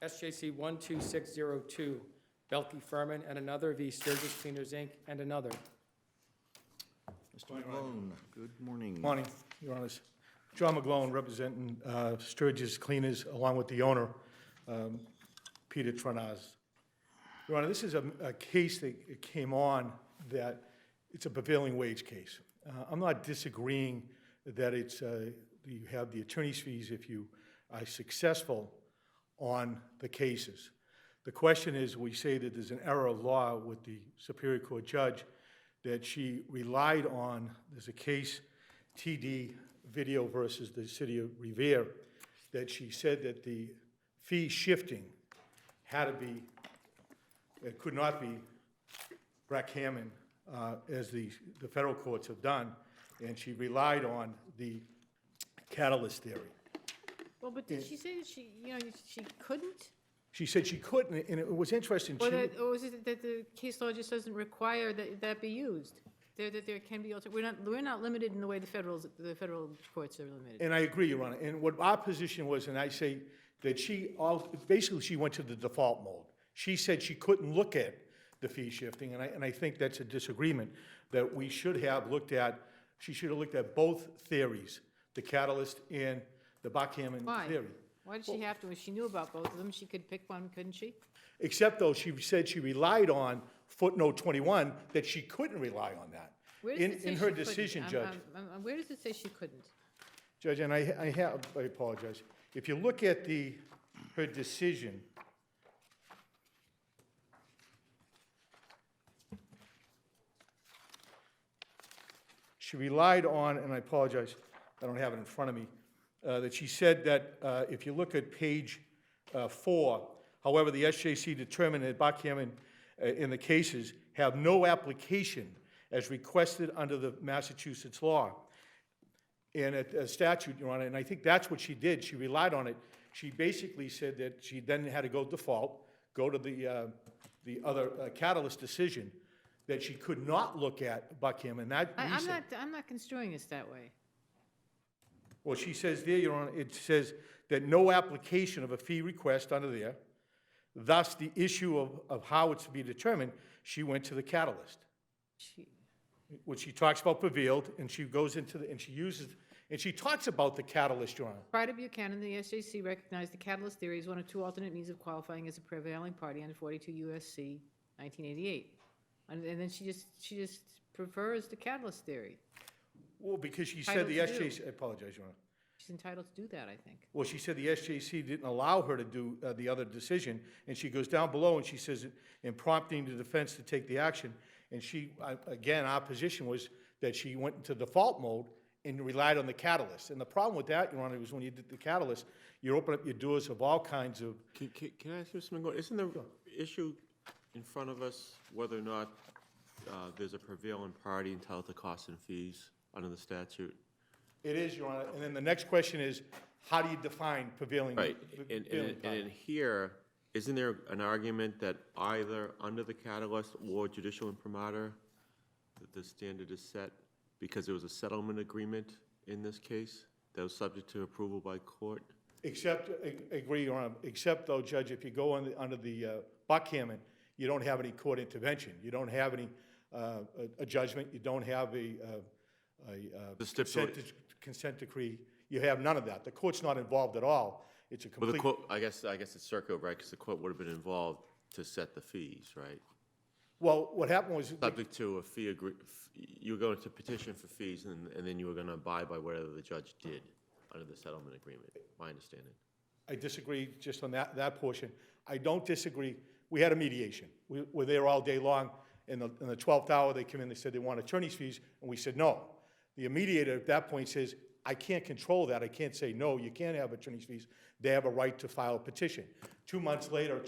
SJC-12602, Belkey Ferman and another v. Sturgis Cleaners, Inc., and another. Mr. McGlone, good morning. Morning, Your Honors. John McGlone, representing Sturgis Cleaners, along with the owner, Peter Tranaz. Your Honor, this is a case that came on that it's a prevailing wage case. I'm not disagreeing that it's you have the attorney's fees if you are successful on the cases. The question is, we say that there's an error of law with the Superior Court judge that she relied on. There's a case, TD Video versus the City of Revere, that she said that the fee shifting had to be, it could not be Brack-Hammond, as the federal courts have done, and she relied on the catalyst theory. Well, but did she say that she couldn't? She said she couldn't, and it was interesting. Or was it that the case law just doesn't require that be used? That there can be we're not limited in the way the federal courts are limited. And I agree, Your Honor. And what our position was, and I say that basically she went to the default mode. She said she couldn't look at the fee shifting, and I think that's a disagreement that we should have looked at. She should have looked at both theories, the catalyst and the Brack-Hammond theory. Why did she have to? If she knew about both of them, she could pick one, couldn't she? Except, though, she said she relied on footnote 21, that she couldn't rely on that. In her decision, Judge. Where does it say she couldn't? Judge, and I apologize. If you look at her decision, she relied on, and I apologize, I don't have it in front of me, that she said that if you look at page 4, however, the SJC determined that Brack-Hammond in the cases have no application as requested under the Massachusetts law and a statute, Your Honor, and I think that's what she did. She relied on it. She basically said that she then had to go default, go to the other catalyst decision, that she could not look at Brack-Hammond. I'm not construing this that way. Well, she says there, Your Honor, it says that no application of a fee request under there, thus the issue of how it's to be determined, she went to the catalyst. When she talks about prevailed, and she goes into and she talks about the catalyst, Your Honor. Prior to Buchanan, the SJC recognized the catalyst theory as one of two alternate means of qualifying as a prevailing party under 42 U.S.C. 1988. And then she just prefers the catalyst theory. Well, because she said the SJC, I apologize, Your Honor. She's entitled to do that, I think. Well, she said the SJC didn't allow her to do the other decision, and she goes down below and she says, in prompting the defense to take the action, and she, again, our position was that she went into default mode and relied on the catalyst. And the problem with that, Your Honor, was when you did the catalyst, you open up your doors of all kinds of... Can I ask you something? Isn't the issue in front of us whether or not there's a prevailing party entitled to costs and fees under the statute? It is, Your Honor. And then the next question is, how do you define prevailing? Right. And in here, isn't there an argument that either under the catalyst or judicial imprimatur, that the standard is set because there was a settlement agreement in this case that was subject to approval by court? Except, I agree, Your Honor, except though, Judge, if you go under the Brack-Hammond, you don't have any court intervention. You don't have any a judgment. You don't have a consent decree. You have none of that. The court's not involved at all. It's a complete... Well, the court, I guess it's circular, right? Because the court would have been involved to set the fees, right? Well, what happened was... Subject to a fee you were going to petition for fees, and then you were going to abide by whatever the judge did under the settlement agreement, my understanding. I disagree just on that portion. I don't disagree. We had a mediation. We were there all day long. In the 12th hour, they came in, they said they want attorney's fees, and we said no. The mediator at that point says, I can't control that. I can't say, no, you can't have attorney's fees. They have a right to file a petition. 2 months later,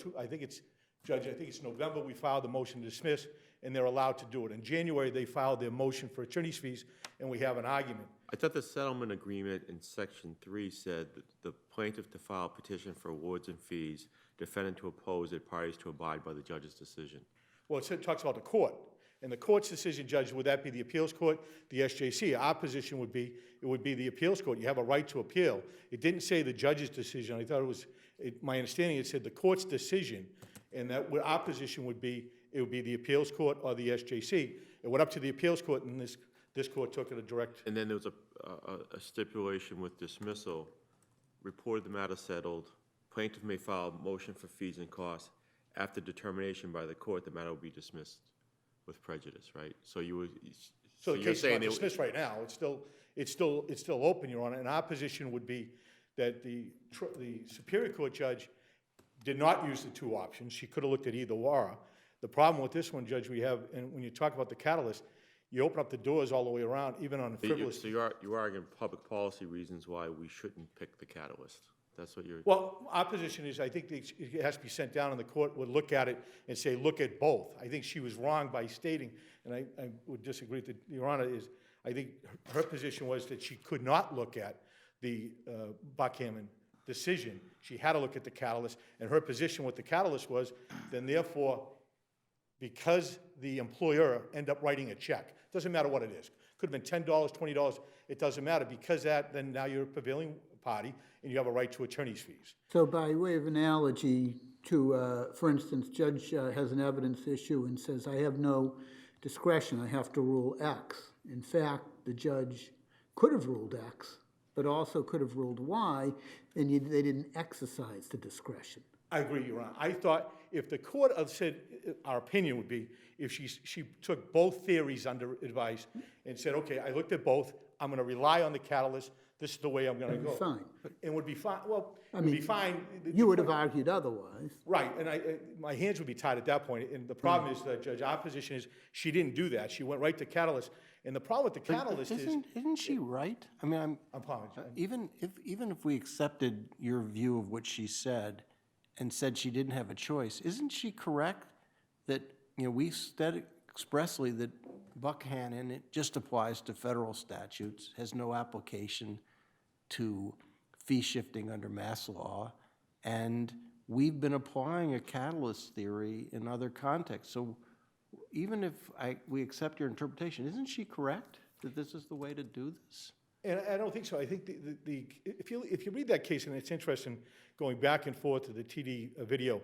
Judge, I think it's November, we filed the motion to dismiss, and they're allowed to do it. In January, they filed their motion for attorney's fees, and we have an argument. I thought the settlement agreement in Section 3 said that the plaintiff to file a petition for awards and fees, defendant to oppose it, parties to abide by the judge's decision. Well, it talks about the court. And the court's decision, Judge, would that be the appeals court, the SJC? Our position would be, it would be the appeals court. You have a right to appeal. It didn't say the judge's decision. I thought it was, my understanding, it said the court's decision, and that what our position would be, it would be the appeals court or the SJC. It went up to the appeals court, and this court took it a direct. And then there was a stipulation with dismissal, reported the matter settled, plaintiff may file a motion for fees and costs. After determination by the court, the matter will be dismissed with prejudice, right? So you would, So the you're case is saying not dismissed right now. It's still open, Your Honor. And our position would be that the Superior Court judge did not use the two options. She could have looked at either or. The problem with this one, Judge, we have, and when you talk about the catalyst, you open up the doors all the way around, even on frivolous. So you're arguing public policy reasons why we shouldn't pick the catalyst. That's what you're. Well, our position is, I think it has to be sent down, and the court would look at it and say, look at both. I think she was wrong by stating, and I would disagree with Your Honor, is I think her position was that she could not look at the Buckhammon decision. She had to look at the catalyst, and her position with the catalyst was, then therefore, because the employer ended up writing a check, doesn't matter what it is, could have been $10, $20, it doesn't matter, because that, then now you're a prevailing party, and you have a right to attorney's fees. So by way of analogy to, for instance, judge has an evidence issue and says, I have no discretion, I have to rule X. In fact, the judge could have ruled X, but also could have ruled Y, and they didn't exercise the discretion. I agree, Your Honor. I thought if the court had said, our opinion would be, if she took both theories under advice and said, okay, I looked at both, I'm going to rely on the catalyst, this is the way I'm going to go. Fine. It would be fine, well, I it would be mean, fine. You would have argued otherwise. Right, and my hands would be tied at that point. And the problem is, Judge, our position is she didn't do that. She went right to catalyst. And the problem with the catalyst is. Isn't she right? I mean, I apologize. even if we accepted your view of what she said and said she didn't have a choice, isn't she correct that, we said expressly that Buckhannon, it just applies to federal statutes, has no application to fee shifting under mass law, and we've been applying a catalyst theory in other contexts. So even if we accept your interpretation, isn't she correct that this is the way to do this? And I don't think so. I think if you read that case, and it's interesting going back and forth to the TD video,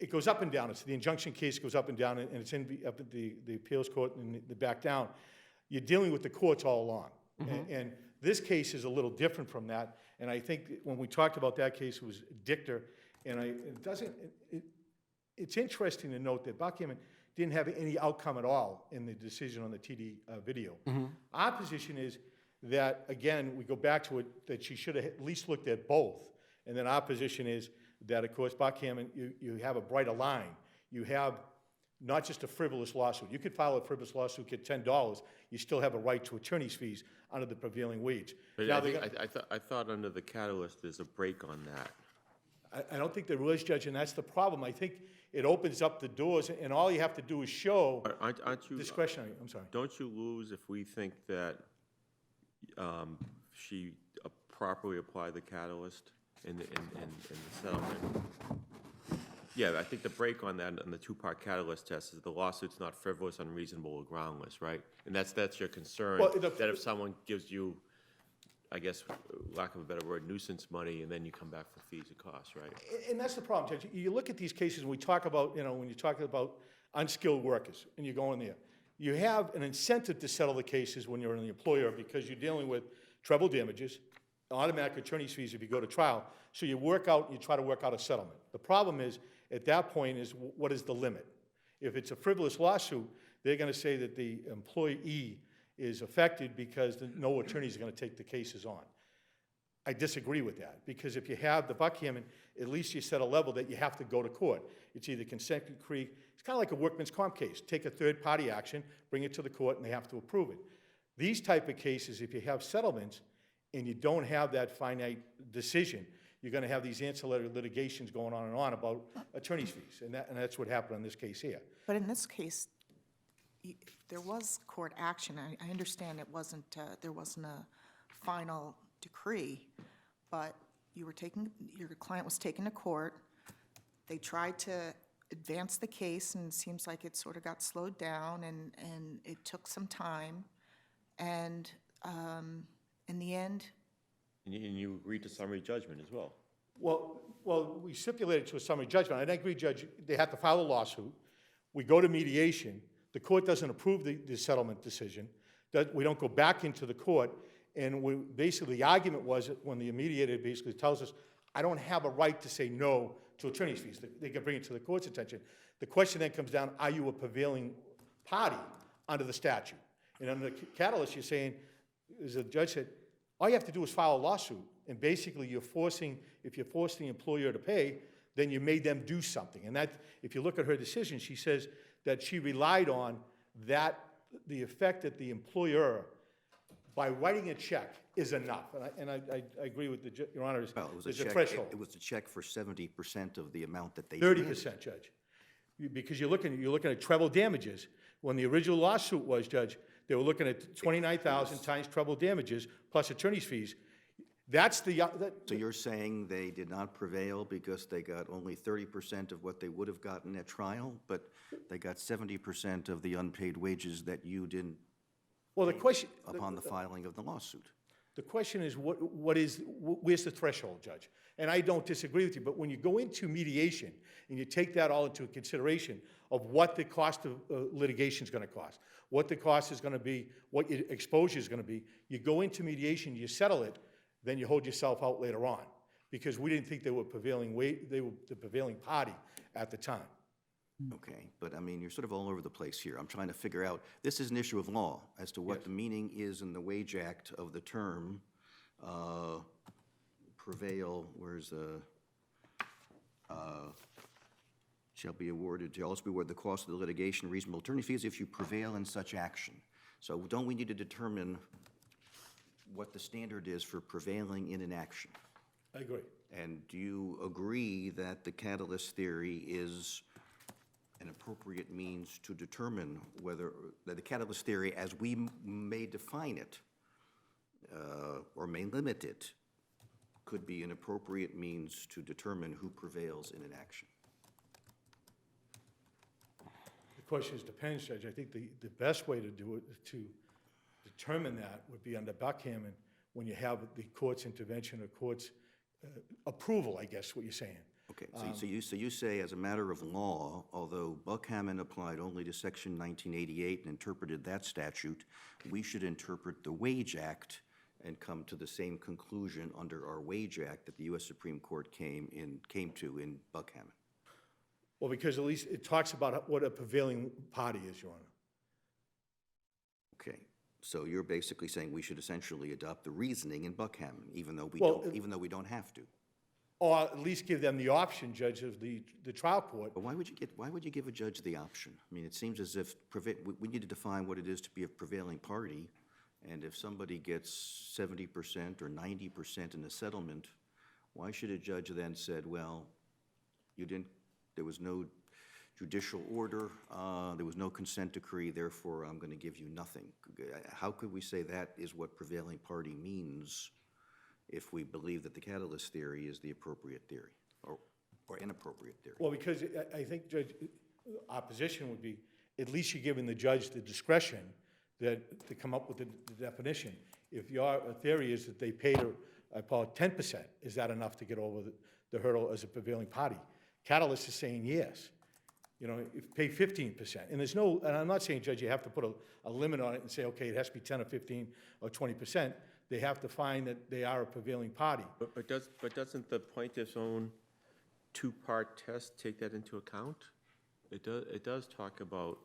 it goes up and down. It's the injunction case goes up and down, and it's up at the appeals court and the back down. You're dealing with the courts all along. And this case is a little different from that. And I think when we talked about that case, it was dicta. And it's interesting to note that Buckhammon didn't have any outcome at all in the decision on the TD video. Our position is that, again, we go back to it, that she should have at least looked at both. And then our position is that, of course, Buckhammon, you have a brighter line. You have not just a frivolous lawsuit. You could file a frivolous lawsuit, get $10, you still have a right to attorney's fees under the prevailing wage. But Now, I thought under the catalyst, there's a break on that. I don't think there was, Judge, and that's the problem. I think it opens up the doors, and all you have to do is show Aren't you? discretionary. I'm sorry. Don't you lose if we think that she properly applied the catalyst in the settlement? Yeah, I think the break on that, on the two-part catalyst test, is the lawsuit's not frivolous, unreasonable, or groundless, right? And that's your concern, Well, that if someone gives you, I guess, lack of a better word, nuisance money, and then you come back for fees and costs, right? And that's the problem, Judge. You look at these cases, and we talk about, when you're talking about unskilled workers, and you go in there, you have an incentive to settle the cases when you're in the employer, because you're dealing with treble damages, automatic attorney's fees if you go to trial. So you try to work out a settlement. The problem is, at that point, is what is the limit? If it's a frivolous lawsuit, they're going to say that the employee is affected because no attorneys are going to take the cases on. I disagree with that, because if you have the Buckhammon, at least you set a level that you have to go to court. It's either consent decree. It's kind of like a workman's comp case. Take a third-party action, bring it to the court, and they have to approve it. These type of cases, if you have settlements and you don't have that finite decision, you're going to have these ancillary litigations going on and on about attorney's fees, and that's what happened in this case here. But in this case, there was court action. I understand there wasn't a final decree, but your client was taken to court. They tried to advanced the case, and it seems like it sort of got slowed down, and it took some time. And in the end, And you agreed to summary judgment as well. Well, we stipulated to a summary judgment. I agree, Judge, they have to file a lawsuit. We go to mediation. The court doesn't approve the settlement decision. That we don't go back into the court. And basically, the argument was that when the mediator basically tells us, I don't have a right to say no to attorney's fees. They can bring it to the court's attention. The question then comes down, are you a prevailing party under the statute? And under the catalyst, you're saying, as the judge said, all you have to do is file a lawsuit. And basically, if you're forcing the employer to pay, then you made them do something. And that, if you look at her decision, she says that she relied on that, the effect that the employer, by writing a check, is enough. And I agree with Your Honor, Well, it was a there's a check, threshold. it was a check for 70% of the amount that they 30%, Judge. Because you're looking at treble damages. When the original lawsuit was, Judge, they were looking at 29,000 times treble damages plus attorney's fees. That's the, So you're saying they did not prevail because they got only 30% of what they would have gotten at trial, but they got 70% of the unpaid wages that you didn't well, the question, upon the filing of the lawsuit? the question is, where's the threshold, Judge? And I don't disagree with you, but when you go into mediation and you take that all into consideration of what the cost of litigation is going to cost, what the cost is going to be, what your exposure is going to be, you go into mediation, you settle it, then you hold yourself out later on, because we didn't think they were they were the prevailing party at the time. Okay, but I mean, you're sort of all over the place here. I'm trying to figure out, this is an issue of law as to what the meaning is in the Wage Act of the term prevail, where's the, shall be awarded the cost of the litigation, reasonable attorney fees if you prevail in such action. So don't we need to determine what the standard is for prevailing in an action? I agree. And do you agree that the catalyst theory is an appropriate means to determine whether, that the catalyst theory, as we may define it, or may limit it, could be an appropriate means to determine who prevails in an action? The question is, depends, Judge. I think the best way to do it, to determine that, would be under Buckhannon, when you have the court's intervention or court's approval, I guess, what you're saying. Okay, so you say as a matter of law, although Buckhannon applied only to Section 1988 and interpreted that statute, we should interpret the Wage Act and come to the same conclusion under our Wage Act that the U.S. Supreme Court came to in Buckhannon. Well, because at least it talks about what a prevailing party is, Your Honor. Okay, so you're basically saying we should essentially adopt the reasoning in Buckhannon, even though we don't have to. Or at least give them the option, Judge, of the trial court. But why would you give a judge the option? I mean, it seems as if we need to define what it is to be a prevailing party, and if somebody gets 70% or 90% in a settlement, why should a judge then said, well, there was no judicial order, there was no consent decree, therefore I'm going to give you nothing? How could we say that is what prevailing party means if we believe that the catalyst theory is the appropriate theory, or inappropriate theory? Well, because I think, Judge, our position would be, at least you're giving the judge the discretion to come up with the definition. If your theory is that they paid her, I call it 10%, is that enough to get over the hurdle as a prevailing party? Catalyst is saying yes. You know, if pay 15%. And there's no, and I'm not saying, Judge, you have to put a limit on it and say, okay, it has to be 10 or 15 or 20%. They have to find that they are a prevailing party. But doesn't the plaintiff's own two-part test take that into account? It does talk about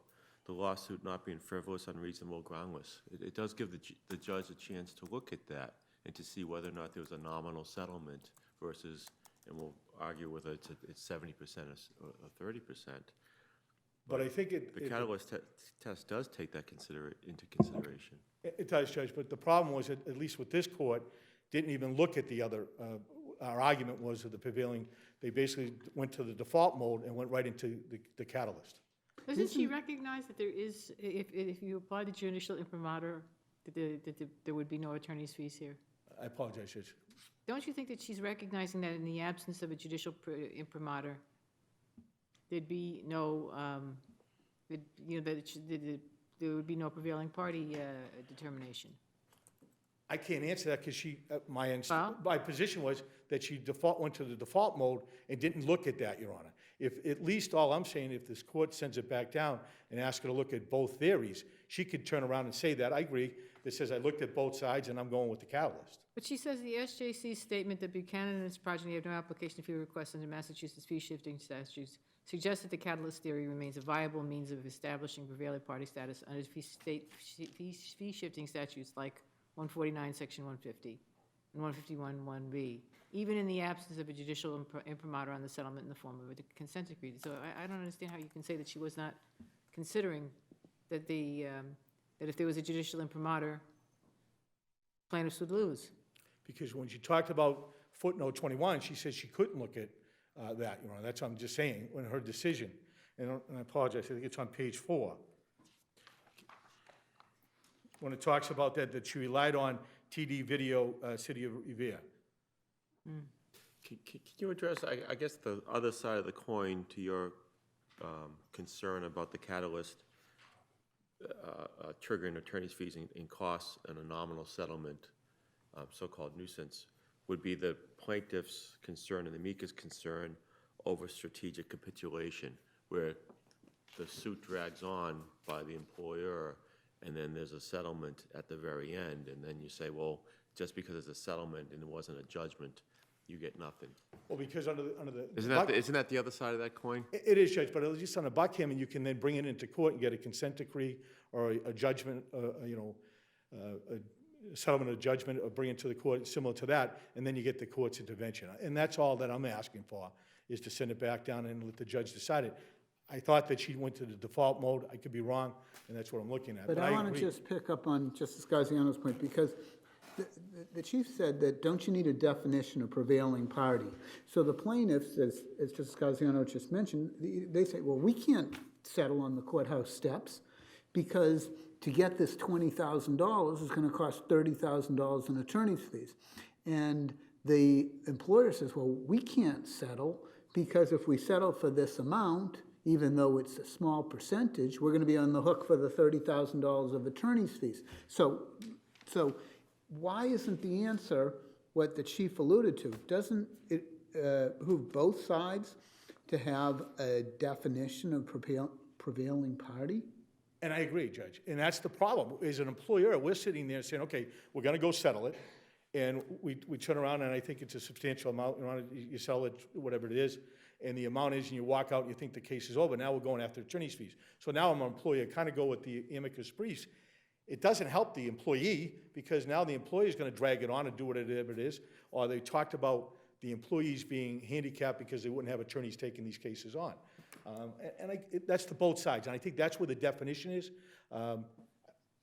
the lawsuit not being frivolous, unreasonable, groundless. It does give the judge a chance to look at that and to see whether or not there was a nominal settlement versus, and we'll argue whether it's 70% or 30%. But I think The catalyst test does take that into consideration. It does, Judge, but the problem was, at least with this court, didn't even look at the other, our argument was that the prevailing, they basically went to the default mode and went right into the catalyst. Doesn't she recognize that there is, if you apply the judicial imprimatur, that there would be no attorney's fees here? I apologize, Judge. Don't you think that she's recognizing that in the absence of a judicial imprimatur, there'd be no, that there would be no prevailing party determination. I can't answer that because Well- my position was that she went to the default mode and didn't look at that, Your Honor. If, at least all I'm saying, if this court sends it back down and asks her to look at both theories, she could turn around and say that, I agree, that says I looked at both sides and I'm going with the catalyst. But she says the SJC statement that Buchanan and his progeny have no application fee requests under Massachusetts fee-shifting statutes suggests that the catalyst theory remains a viable means of establishing prevailing party status under fee-shifting statutes like 149, Section 150, and 151(1)B, even in the absence of a judicial imprimatur on the settlement in the form of a consent decree. So I don't understand how you can say that she was not considering that that if there was a judicial imprimatur, plaintiffs would lose. Because when she talked about footnote 21, she said she couldn't look at that, Your Honor. That's what I'm just saying, in her decision. And I apologize, I think it's on page 4. When it talks about that she relied on TD Video, City of Revere. Can you address, I guess, the other side of the coin to your concern about the catalyst triggering attorney's fees and costs and a nominal settlement, so-called nuisance, would be the plaintiff's concern and the amicus concern over strategic capitulation, where the suit drags on by the employer, and then there's a settlement at the very end, and then you say, well, just because it's a settlement and it wasn't a judgment, you get nothing. Well, because under the. Isn't that the other side of that coin? It is, Judge, but at least on a Buckhammer, you can then bring it into court and get a consent decree or a judgment, a settlement of judgment, or bring it to the court similar to that, and then you get the court's intervention. And that's all that I'm asking for, is to send it back down and let the judge decide it. I thought that she went to the default mode. I could be wrong, and that's what I'm looking at. But I want to agree. just pick up on Justice Graziano's point, because the chief said that, don't you need a definition of prevailing party? So the plaintiffs, as Justice Graziano just mentioned, they say, well, we can't settle on the courthouse steps because to get this $20,000 is going to cost $30,000 in attorney's fees. And the employer says, well, we can't settle because if we settle for this amount, even though it's a small percentage, we're going to be on the hook for the $30,000 of attorney's fees. So why isn't the answer what the chief alluded to? Doesn't it behoove both sides to have a definition of prevailing party? And I agree, Judge. And that's the problem. As an employer, we're sitting there saying, okay, we're going to go settle it. And we turn around, and I think it's a substantial amount. You sell it, whatever it is, and the amount is, and you walk out and you think the case is over. Now we're going after attorney's fees. So now I'm an employer, kind of go with the amicus briefs. It doesn't help the employee, because now the employee is going to drag it on and do whatever it is. Or they talked about the employees being handicapped because they wouldn't have attorneys taking these cases on. That's to both sides, and I think that's where the definition is.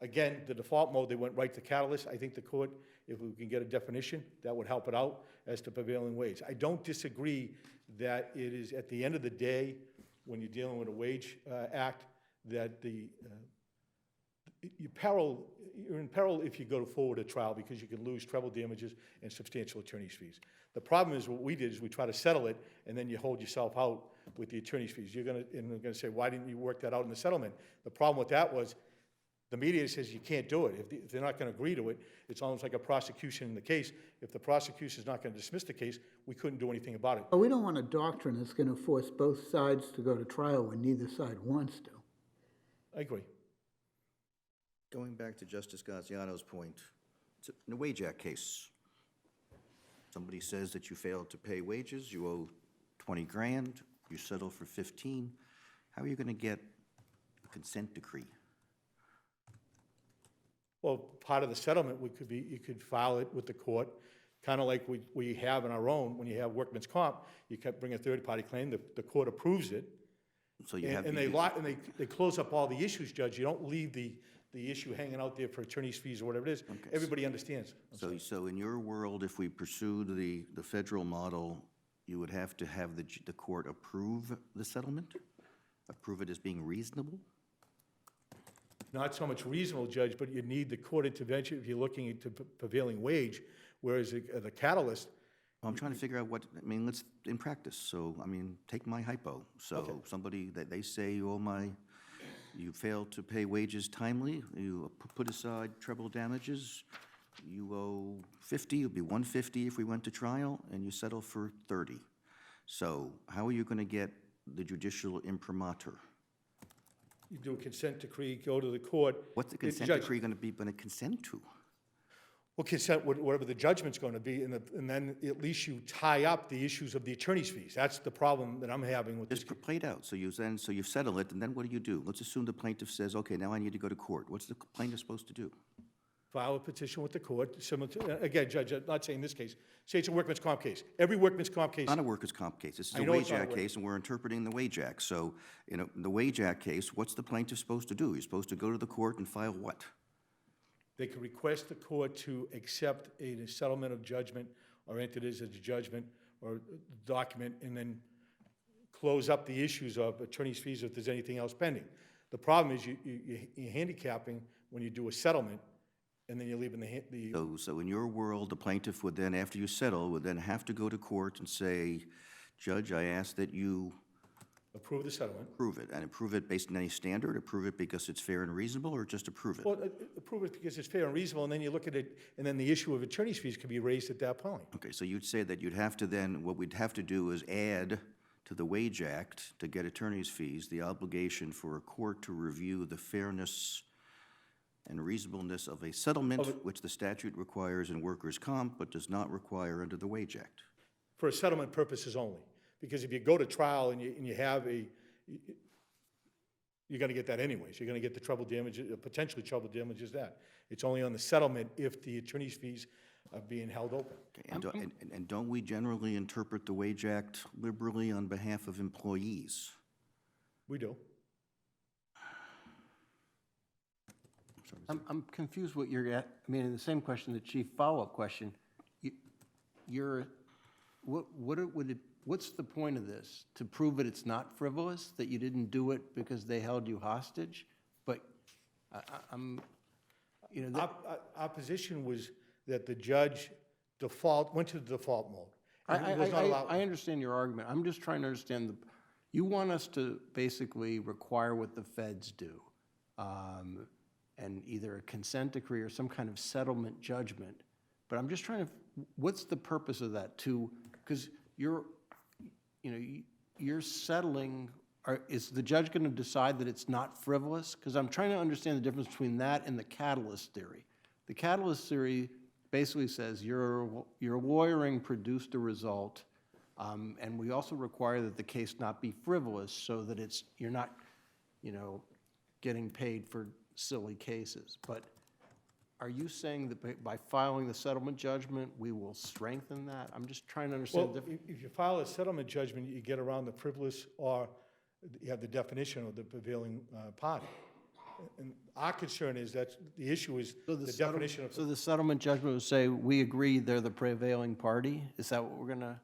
Again, the default mode, they went right to catalyst. I think the court, if we can get a definition, that would help it out as to prevailing wage. I don't disagree that it is, at the end of the day, when you're dealing with a wage act, that you're in peril if you go forward a trial, because you can lose treble damages and substantial attorney's fees. The problem is, what we did is we try to settle it, and then you hold yourself out with the attorney's fees. They're going to say, why didn't you work that out in the settlement? The problem with that was, the mediator says you can't do it. If they're not going to agree to it, it's almost like a prosecution in the case. If the prosecution is not going to dismiss the case, we couldn't do anything about it. But we don't want a doctrine that's going to force both sides to go to trial when neither side wants to. I agree. Going back to Justice Graziano's point, in a wage act case, somebody says that you failed to pay wages, you owe 20 grand, you settle for 15. How are you going to get a consent decree? Well, part of the settlement could be, you could file it with the court, kind of like we have in our own. When you have workman's comp, you can bring a third-party claim, the court approves it, So you have. and they close up all the issues, Judge. You don't leave the issue hanging out there for attorney's fees or whatever it is. Okay. Everybody understands. So in your world, if we pursue the federal model, you would have to have the court approve the settlement? Approve it as being reasonable? Not so much reasonable, Judge, but you need the court intervention if you're looking at prevailing wage, whereas the catalyst, I'm trying to figure out what, I mean, let's, in practice, so, I mean, take my hypo. So somebody, that they say you failed to pay wages timely, you put aside treble damages, you owe 50, it'd be 150 if we went to trial, and you settle for 30. So how are you gonna get the judicial imprimatur? You do a consent decree, go to the court. What's the consent Judge, decree gonna consent to? Well, consent, whatever the judgment's going to be, and then at least you tie up the issues of the attorney's fees. That's the problem that I'm having with this. Just play it out, so you settle it, and then what do? Let's assume the plaintiff says, okay, now I need to go to court. What's the plaintiff supposed to do? File a petition with the court, similar to, again, Judge, I'm not saying this case, say it's a workman's comp case. Every workman's comp case, Not a workers' comp case, this is I a know it's Wage not a Act work- case, and we're interpreting the Wage Act. So, in the Wage Act case, what's the plaintiff supposed to do? He's supposed to go to the court and file what? they could request the court to accept a settlement of judgment or enter this as a judgment or document, and then close up the issues of attorney's fees if there's anything else pending. The problem is you're handicapping when you do a settlement, and then you're leaving the So in your world, the plaintiff would then, after you settle, would then have to go to court and say, Judge, I ask that you approve the settlement. approve it, and approve it based on any standard, approve it because it's fair and reasonable, or just approve it? Well, approve it because it's fair and reasonable, and then you look at it, and then the issue of attorney's fees can be raised at that point. Okay, so you'd say that you'd have to then, what we'd have to do is add to the Wage Act, to get attorney's fees, the obligation for a court to review the fairness and reasonableness of a settlement, which the statute requires in workers' comp, but does not require under the Wage Act. For settlement purposes only. Because if you go to trial and you have you're gonna get that anyways. You're gonna get the trouble damages, potentially trouble damages that. It's only on the settlement if the attorney's fees are being held open. Okay, and don't we generally interpret the Wage Act liberally on behalf of employees? We do. I'm confused what you're at, I mean, in the same question, the chief follow-up question, what's the point of this? To prove that it's not frivolous, that you didn't do it because they held you hostage? But Our position was that the judge went to the default mode. And it was not allowed. I understand your argument. I'm just trying to understand you want us to basically require what the feds do, and either a consent decree or some kind of settlement judgment. But I'm just trying to, what's the purpose of that? Because you're settling, is the judge going to decide that it's not frivolous? Because I'm trying to understand the difference between that and the catalyst theory. The catalyst theory basically says your lawyering produced a result, and we also require that the case not be frivolous so that you're not, getting paid for silly cases. But are you saying that by filing the settlement judgment, we will strengthen that? I'm just trying to understand Well, the difference. if you file a settlement judgment, you get around the frivolous, or you have the definition of the prevailing party. And our concern is that the issue is the definition of. So the settlement judgment would say, we agree they're the prevailing party? Is that what we're gonna,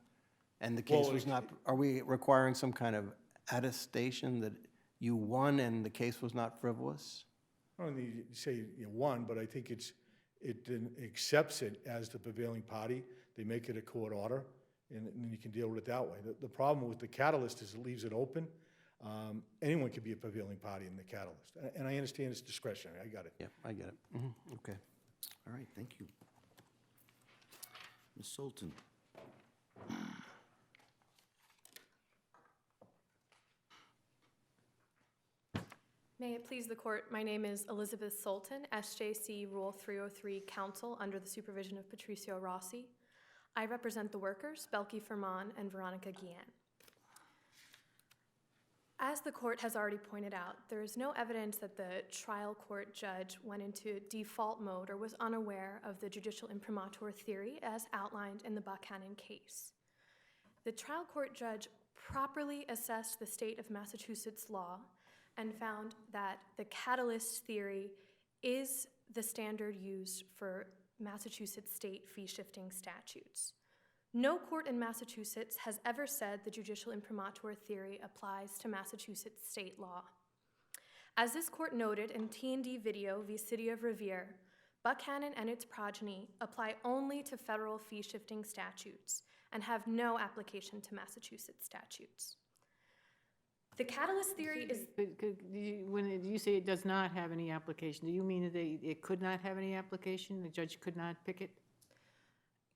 and the case was not, are we requiring some kind of attestation that you won and the case was not frivolous? I don't need to say you won, but I think it then accepts it as the prevailing party. They make it a court order, and then you can deal with it that way. The problem with the catalyst is it leaves it open. Anyone can be a prevailing party in the catalyst, and I understand it's discretionary. I got it. Yeah, I get it. Okay. All right, thank you. Ms. Sultan. May it please the court, my name is Elizabeth Sultan, SJC Rule 303 counsel under the supervision of Patricio Rossi. I represent the workers, Belky Ferman and Veronica Guillen. As the court has already pointed out, there is no evidence that the trial court judge went into default mode or was unaware of the judicial imprimatur theory as outlined in the Buchanan case. The trial court judge properly assessed the state of Massachusetts law and found that the catalyst theory is the standard used for Massachusetts state fee-shifting statutes. No court in Massachusetts has ever said the judicial imprimatur theory applies to Massachusetts state law. As this court noted in T&D Video v. City of Revere, Buchanan and its progeny apply only to federal fee-shifting statutes, and have no application to Massachusetts statutes. The catalyst theory is, When you say it does not have any application, do you mean that it could not have any application? The judge could not pick it?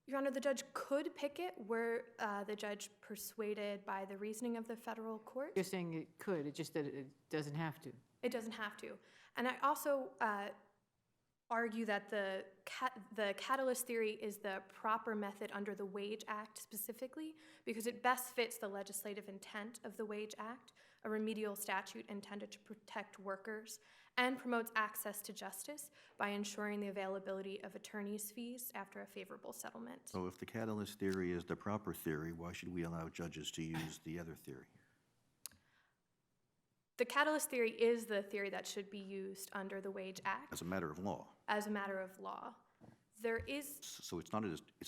Your Honor, the judge could pick it were the judge persuaded by the reasoning of the federal court. You're saying it could, it's just that it doesn't have to. It doesn't have to. And I also argue that the catalyst theory is the proper method under the Wage Act specifically because it best fits the legislative intent of the Wage Act, a remedial statute intended to protect workers, and promotes access to justice by ensuring the availability of attorney's fees after a favorable settlement. So if the catalyst theory is the proper theory, why should we allow judges to use the other theory? The catalyst theory is the theory that should be used under the Wage Act As a matter of law. as a matter of law. There is, So it's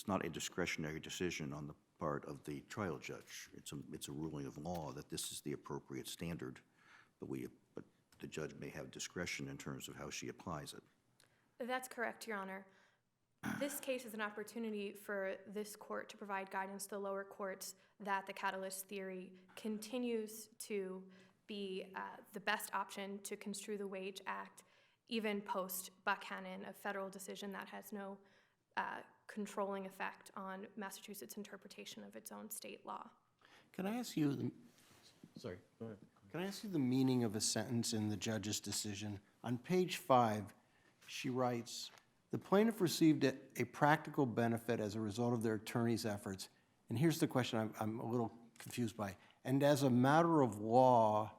not a discretionary decision on the part of the trial judge. It's a ruling of law that this is the appropriate standard, but the judge may have discretion in terms of how she applies it. that's correct, Your Honor. This case is an opportunity for this court to provide guidance to the lower courts that the catalyst theory continues to be the best option to construe the Wage Act, even post Buchanan, a federal decision that has no controlling effect on Massachusetts' interpretation of its own state law. Can I ask you, Sorry, go ahead. can I ask you the meaning of a sentence in the judge's decision? On page 5, she writes, "The plaintiff received a practical benefit as a result of their attorney's efforts." And here's the question I'm a little confused by. "And as a matter of law,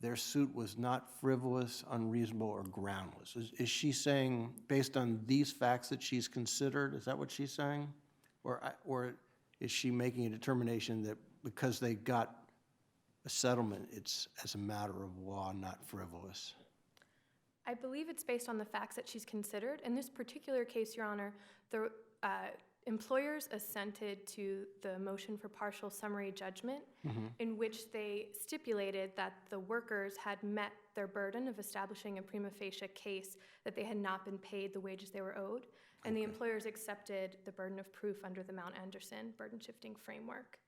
their suit was not frivolous, unreasonable, or groundless." Is she saying, based on these facts that she's considered, is that what she's saying? Or is she making a determination that because they got a settlement, it's as a matter of law, not frivolous? I believe it's based on the facts that she's considered. In this particular case, Your Honor, the employers assented to the motion for partial summary judgment in which they stipulated that the workers had met their burden of establishing a prima facie case that they had not been paid the wages they were owed, and the employers accepted the burden of proof under the Mount Anderson burden-shifting framework.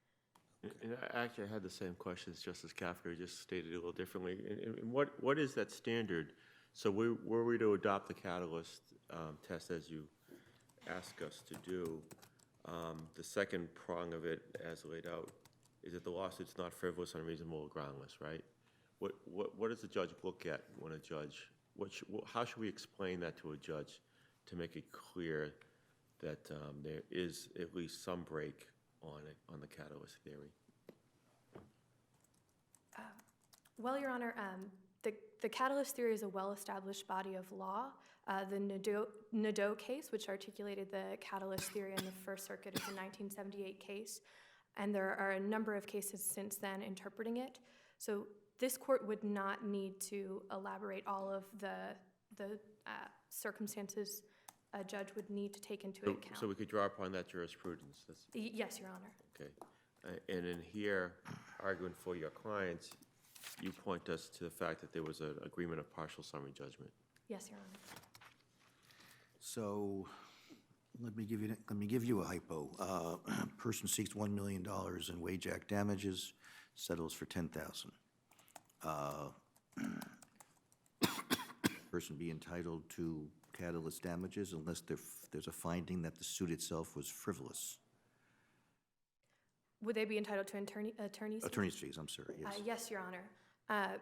And actually, I had the same questions Justice Kafka just stated a little differently. And what is that standard? So were we to adopt the catalyst test as you ask us to do, the second prong of it, as laid out, is that the lawsuit's not frivolous, unreasonable, or groundless, right? What does the judge look at when a judge? How should we explain that to a judge to make it clear that there is at least some break on the catalyst theory? Well, Your Honor, the catalyst theory is a well-established body of law. The Nadeau case, which articulated the catalyst theory in the First Circuit, is a 1978 case, and there are a number of cases since then interpreting it. So this court would not need to elaborate all of the circumstances a judge would need to take into account. So we could draw upon that jurisprudence. Yes, Your Honor. Okay. And in here, arguing for your clients, you point us to the fact that there was an agreement of partial summary judgment. Yes, Your Honor. So let me give you a hypo. Person seeks $1 million in Wage Act damages, settles for $10,000. Person be entitled to catalyst damages unless there's a finding that the suit itself was frivolous. Would they be entitled to attorney's fees? Attorney's fees, I'm sorry, yes. Yes, Your Honor.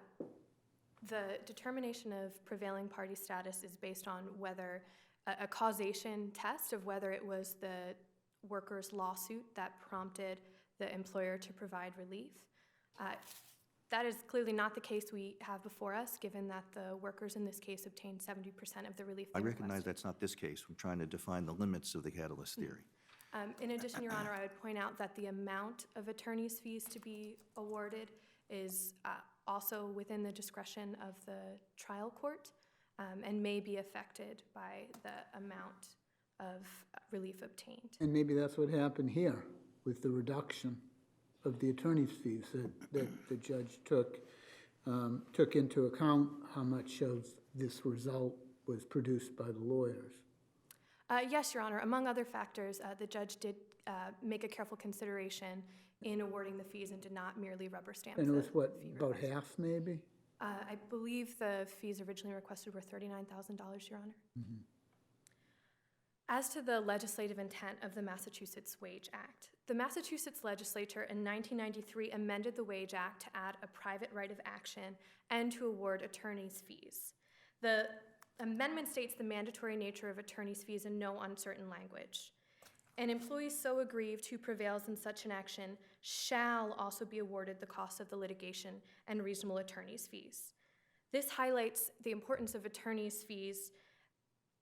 The determination of prevailing party status is based on whether a causation test of whether it was the workers' lawsuit that prompted the employer to provide relief. That is clearly not the case we have before us, given that the workers in this case obtained 70% of the relief they I recognize requested. that's not this case. I'm trying to define the limits of the catalyst theory. In addition, Your Honor, I would point out that the amount of attorney's fees to be awarded is also within the discretion of the trial court and may be affected by the amount of relief obtained. And maybe that's what happened here with the reduction of the attorney's fees, that the judge took into account how much of this result was produced by the lawyers. Yes, Your Honor. Among other factors, the judge did make a careful consideration in awarding the fees and did not merely rubber stamp And it the was what, fee about request. half maybe? I believe the fees originally requested were $39,000, Your Honor. As to the legislative intent of the Massachusetts Wage Act, the Massachusetts legislature in 1993 amended the Wage Act to add a private right of action and to award attorney's fees. The amendment states the mandatory nature of attorney's fees in no uncertain language. An employee so aggrieved who prevails in such an action shall also be awarded the cost of the litigation and reasonable attorney's fees. This highlights the importance of attorney's fees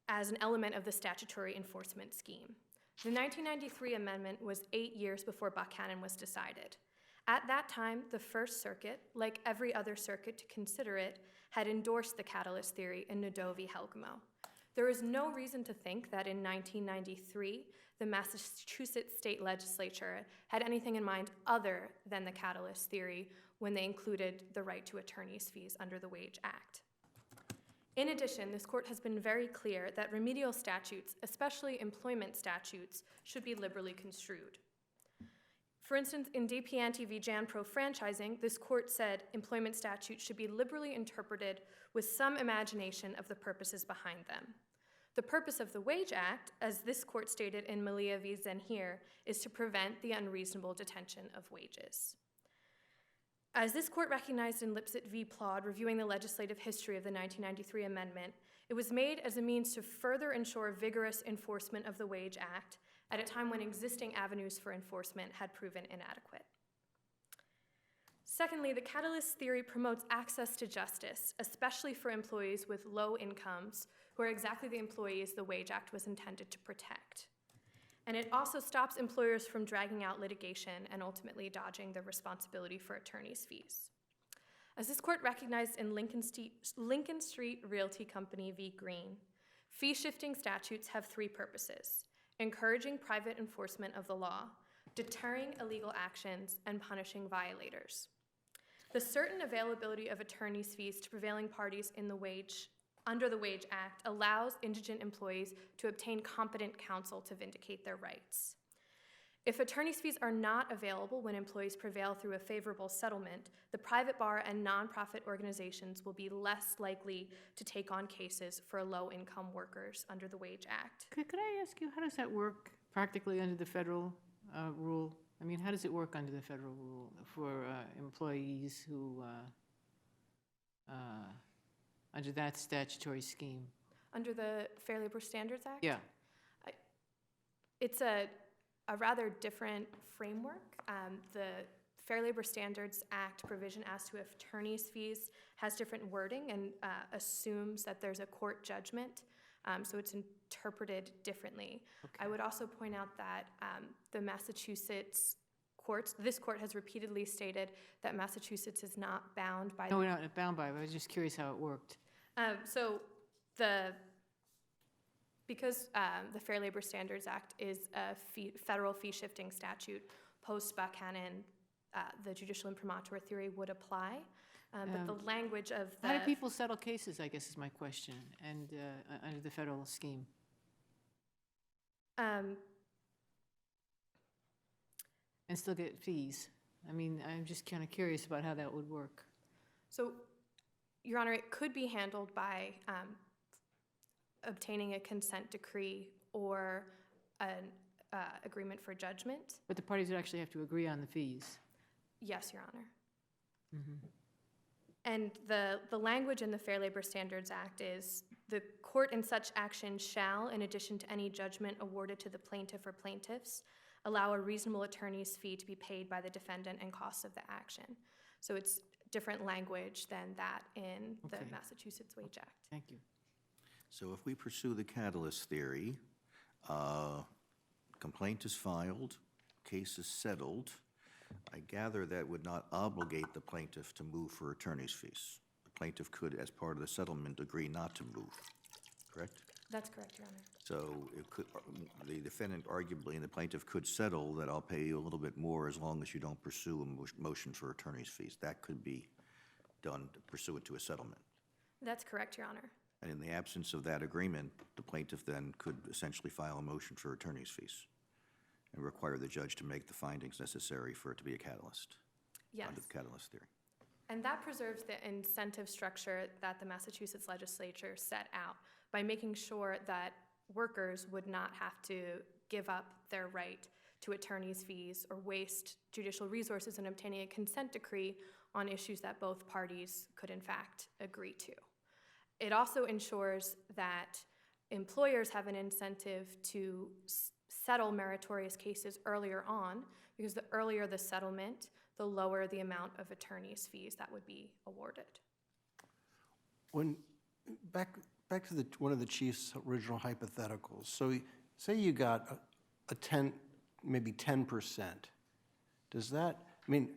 as an element of the statutory enforcement scheme. The 1993 amendment was 8 years before Buchanan was decided. At that time, the First Circuit, like every other circuit to consider it, had endorsed the catalyst theory in Nadeau v. Helgamo. There is no reason to think that in 1993, the Massachusetts state legislature had anything in mind other than the catalyst theory when they included the right to attorney's fees under the Wage Act. In addition, this court has been very clear that remedial statutes, especially employment statutes, should be liberally construed. For instance, in DePianti v. Jan Pro Franchising, this court said employment statutes should be liberally interpreted with some imagination of the purposes behind them. The purpose of the Wage Act, as this court stated in Malia v. Zenhir, is to prevent the unreasonable detention of wages. As this court recognized in Lipset v. Plod, reviewing the legislative history of the 1993 amendment, it was made as a means to further ensure vigorous enforcement of the Wage Act at a time when existing avenues for enforcement had proven inadequate. Secondly, the catalyst theory promotes access to justice, especially for employees with low incomes, who are exactly the employees the Wage Act was intended to protect. And it also stops employers from dragging out litigation and ultimately dodging the responsibility for attorney's fees. As this court recognized in Lincoln Street Realty Company v. Green, fee-shifting statutes have three purposes: encouraging private enforcement of the law, deterring illegal actions, and punishing violators. The certain availability of attorney's fees to prevailing parties under the Wage Act allows indigent employees to obtain competent counsel to vindicate their rights. If attorney's fees are not available when employees prevail through a favorable settlement, the private bar and nonprofit organizations will be less likely to take on cases for low-income workers under the Wage Act. Could I ask you, how does that work practically under the federal rule? I mean, how does it work under the federal rule for employees who, under that statutory scheme? Under the Fair Labor Standards Act? Yeah. It's a rather different framework. The Fair Labor Standards Act provision as to attorney's fees has different wording and assumes that there's a court judgment, so it's interpreted differently. Okay. I would also point out that the Massachusetts courts, this court has repeatedly stated that Massachusetts is not bound by No, we're not bound by it. I was just curious how it worked. Because the Fair Labor Standards Act is a federal fee-shifting statute, post-Buchanan, the judicial imprimatur theory would apply, but the language of the... How do people settle cases, I guess is my question, and under the federal scheme? And still get fees? I mean, I'm just kind of curious about how that would work. So, Your Honor, it could be handled by obtaining a consent decree or an agreement for judgment. But the parties would actually have to agree on the fees. Yes, Your Honor. Mm-hmm. And the language in the Fair Labor Standards Act is, the court in such action shall, in addition to any judgment awarded to the plaintiff or plaintiffs, allow a reasonable attorney's fee to be paid by the defendant and costs of the action. So it's different language than that in the Okay. Massachusetts Wage Act. Thank you. So if we pursue the catalyst theory, complaint is filed, case is settled, I gather that would not obligate the plaintiff to move for attorney's fees. The plaintiff could, as part of the settlement, agree not to move, correct? That's correct, Your Honor. So it could, the defendant arguably and the plaintiff could settle that I'll pay you a little bit more as long as you don't pursue a motion for attorney's fees. That could be done pursuant to a settlement. That's correct, Your Honor. And in the absence of that agreement, the plaintiff then could essentially file a motion for attorney's fees and require the judge to make the findings necessary for it to be a catalyst. Yes. Under the catalyst theory. And that preserves the incentive structure that the Massachusetts legislature set out by making sure that workers would not have to give up their right to attorney's fees or waste judicial resources in obtaining a consent decree on issues that both parties could in fact agree to. It also ensures that employers have an incentive to settle meritorious cases earlier on, because the earlier the settlement, the lower the amount of attorney's fees that would be awarded. When, back to one of the chief's original hypotheticals, so say you got a 10, maybe 10%, does that, I mean,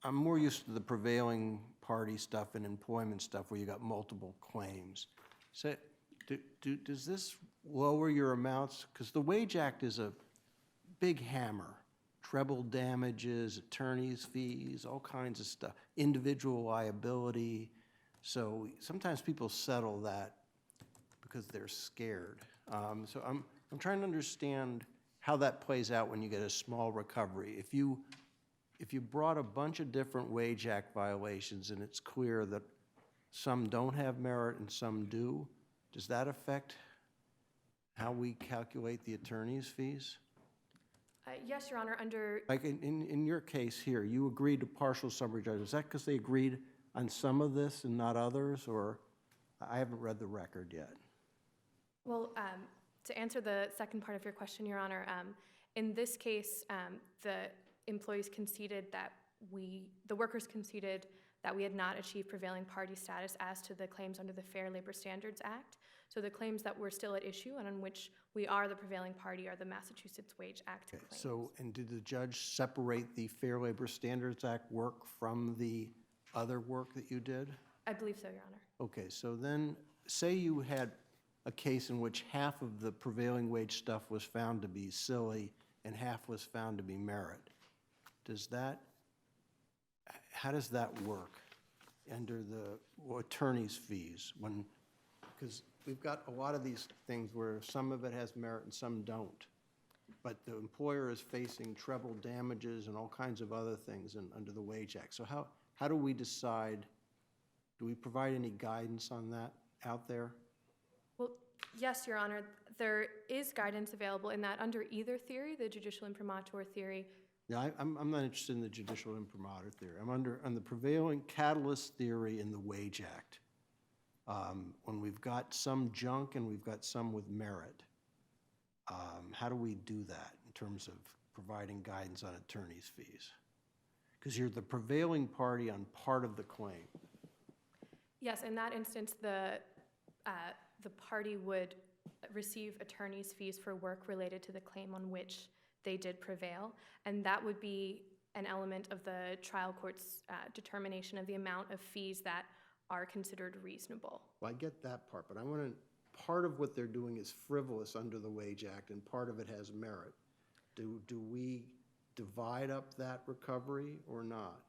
I'm more used to the prevailing party stuff and employment stuff where you got multiple claims. So does this lower your amounts? Because the Wage Act is a big hammer. Treble damages, attorney's fees, all kinds of stuff, individual liability. So sometimes people settle that because they're scared. So I'm trying to understand how that plays out when you get a small recovery. If you brought a bunch of different Wage Act violations and it's clear that some don't have merit and some do, does that affect how we calculate the attorney's fees? Yes, Your Honor, under... Like in your case here, you agreed to partial summary judgment. Is that because they agreed on some of this and not others, or I haven't read the record yet? Well, to answer the second part of your question, Your Honor, in this case, the employees conceded that the workers conceded that we had not achieved prevailing party status as to the claims under the Fair Labor Standards Act. So the claims that were still at issue and on which we are the prevailing party are the Massachusetts Wage Act claims. So, and did the judge separate the Fair Labor Standards Act work from the other work that you did? I believe so, Your Honor. Okay, so then say you had a case in which half of the prevailing wage stuff was found to be silly and half was found to be merit. How does that work under the attorney's fees? Because we've got a lot of these things where some of it has merit and some don't. But the employer is facing treble damages and all kinds of other things under the Wage Act. So how do we decide, do we provide any guidance on that out there? Well, yes, Your Honor. There is guidance available in that under either theory, the judicial imprimatur theory. Yeah, I'm not interested in the judicial imprimatur theory. I'm on the prevailing catalyst theory in the Wage Act. When we've got some junk and we've got some with merit, how do we do that in terms of providing guidance on attorney's fees? Because you're the prevailing party on part of the claim. Yes, in that instance, the party would receive attorney's fees for work related to the claim on which they did prevail, and that would be an element of the trial court's determination of the amount of fees that are considered reasonable. Well, I get that part, but part of what they're doing is frivolous under the Wage Act, and part of it has merit. Do we divide up that recovery or not?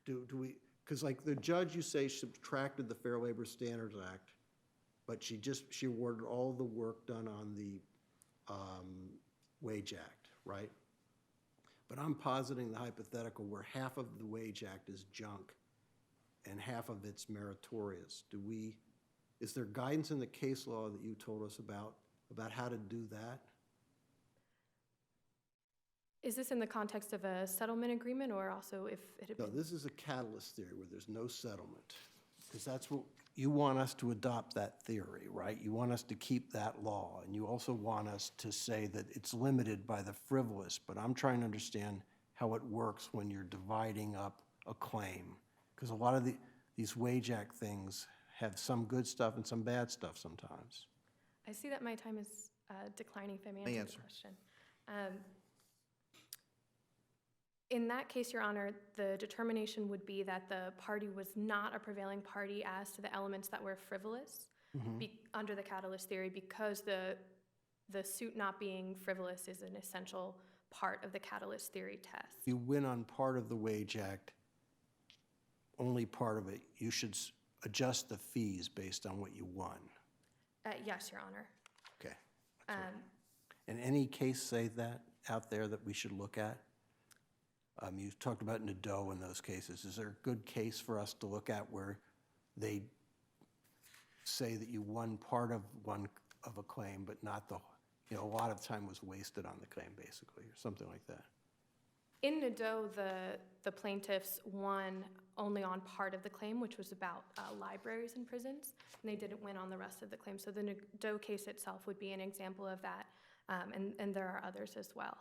Do we, because like the judge, you say, subtracted the Fair Labor Standards Act, but she awarded all the work done on the Wage Act, right? But I'm positing the hypothetical where half of the Wage Act is junk and half of it's meritorious. Is there guidance in the case law that you told us about how to do that? Is this in the context of a settlement agreement or also if it had No, been? this is a catalyst theory where there's no settlement. Because that's what, you want us to adopt that theory, right? You want us to keep that law, and you also want us to say that it's limited by the frivolous, but I'm trying to understand how it works when you're dividing up a claim. Because a lot of these Wage Act things have some good stuff and some bad stuff sometimes. I see that my time is declining, if I may May answer the answer. question. In that case, Your Honor, the determination would be that the party was not a prevailing party as to the elements that were frivolous under the catalyst theory, because the suit not being frivolous is an essential part of the catalyst theory test. If you win on part of the Wage Act, only part of it, you should adjust the fees based on what you won. Yes, Your Honor. Okay. And any case say that out there that we should look at? You talked about Nadeau in those cases. Is there a good case for us to look at where they say that you won part of a claim, but not the, a lot of time was wasted on the claim, basically, or something like that? In Nadeau, the plaintiffs won only on part of the claim, which was about libraries and prisons, and they didn't win on the rest of the claim. So the Nadeau case itself would be an example of that, and there are others as well.